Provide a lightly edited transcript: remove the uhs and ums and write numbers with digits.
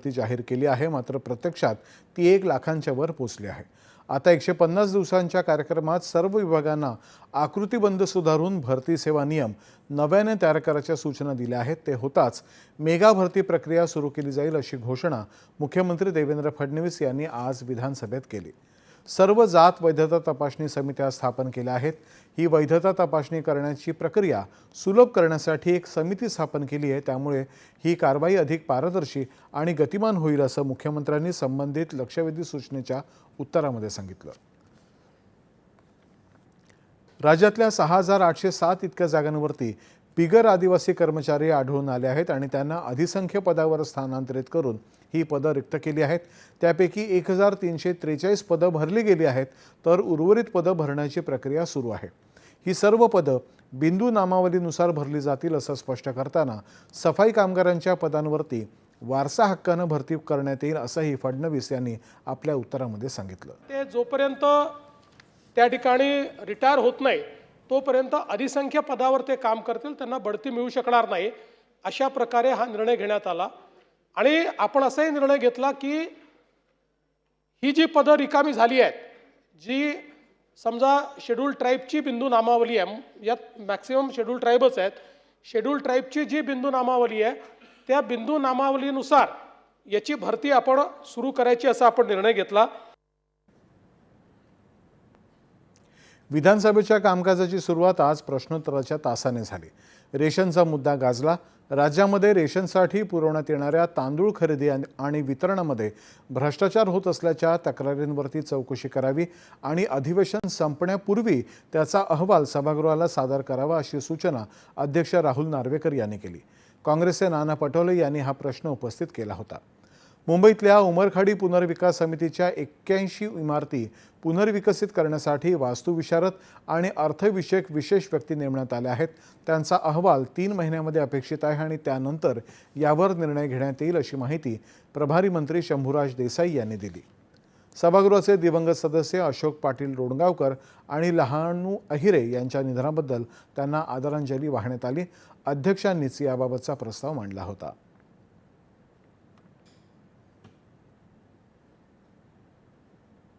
ती जाहीर केली आहे, मात्र प्रत्यक्षात ती 1 लाखांच्या वर पोहोचली आहे। आता 150 दिवसांच्या कार्यक्रमात सर्व विभागांना आकृतीबंध सुधारून भरती सेवा नियम नव्याने तयार करायच्या सूचना दिल्या आहेत। ते होताच मेगा भरती प्रक्रिया सुरू केली जाईल अशी घोषणा मुख्यमंत्री देवेंद्र फडणवीस यांनी आज विधानसभेत केली। सर्व जात वैधता तपासणी समित्या स्थापन केल्या आहेत। ही वैधता तपासणी करण्याची प्रक्रिया सुलभ करण्यासाठी एक समिती स्थापन केली आहे, त्यामुळे ही कारवाई अधिक पारदर्शी आणि गतिमान होईल असं मुख्यमंत्र्यांनी संबंधित लक्षवेधी सूचनेच्या उत्तरामध्ये सांगितलं। राज्यातल्या 6807 इतक्या जागांवरती बिगर आदिवासी कर्मचारी आढळून आले आहेत आणि त्यांना अधिसंख्य पदावर स्थानांतरित करून ही पदं रिक्त केली आहेत। त्यापैकी 1343 पदं भरली गेली आहेत, तर उर्वरित पदं भरण्याची प्रक्रिया सुरू आहे। ही सर्व पदं बिंदू नामावलीनुसार भरली जातील असं स्पष्ट करताना सफाई कामगारांच्या पदांवरती वारसा हक्कानं भरती करण्यात येईल असंही फडणवीस यांनी आपल्या उत्तरामध्ये सांगितलं। ते जोपर्यंत त्या ठिकाणी रिटायर होत नाही तोपर्यंत अधिसंख्य पदावर ते काम करतील, त्यांना बढती मिळू शकणार नाही। अशा प्रकारे हा निर्णय घेण्यात आला आणि आपण असाही निर्णय घेतला की ही जी पदं रिकामी झाली आहेत, जी समजा शेड्यूल ट्राईबची बिंदू नामावली आहे, यात मॅक्सिमम शेड्यूल ट्राईबच आहेत, शेड्यूल ट्राईबची जी बिंदू नामावली आहे त्या बिंदू नामावलीनुसार याची भरती आपण सुरू करायची असा आपण निर्णय घेतला। विधानसभेच्या कामकाजाची सुरुवात आज प्रश्नोत्तराच्या तासाने झाली। रेशनचा मुद्दा गाजला। राज्यामध्ये रेशनसाठी पुरवण्यात येणाऱ्या तांदूळ खरेदी आणि वितरणामध्ये भ्रष्टाचार होत असल्याच्या तक्रारींवरती चौकशी करावी आणि अधिवेशन संपण्यापूर्वी त्याचा अहवाल सभागृहाला सादर करावा अशी सूचना अध्यक्ष राहुल नार्वेकर यांनी केली। काँग्रेसचे नाना पटोले यांनी हा प्रश्न उपस्थित केला होता। मुंबईतल्या उमरखाडी पुनर्विकास समितीच्या 81 इमारती पुनर्विकसित करण्यासाठी वास्तुविशारद आणि अर्थविषयक विशेष व्यक्ती नेमण्यात आल्या आहेत। त्यांचा अहवाल 3 महिन्यांमध्ये अपेक्षित आहे आणि त्यानंतर यावर निर्णय घेण्यात येईल अशी माहिती प्रभारी मंत्री शंभूराज देसाई यांनी दिली। सभागृहाचे दिवंगत सदस्य अशोक पाटील रोणगावकर आणि लहानू अहिरे यांच्या निधनाबद्दल त्यांना आदरांजली वाहण्यात आली। अध्यक्षांनीच याबाबतचा प्रस्ताव मांडला होता।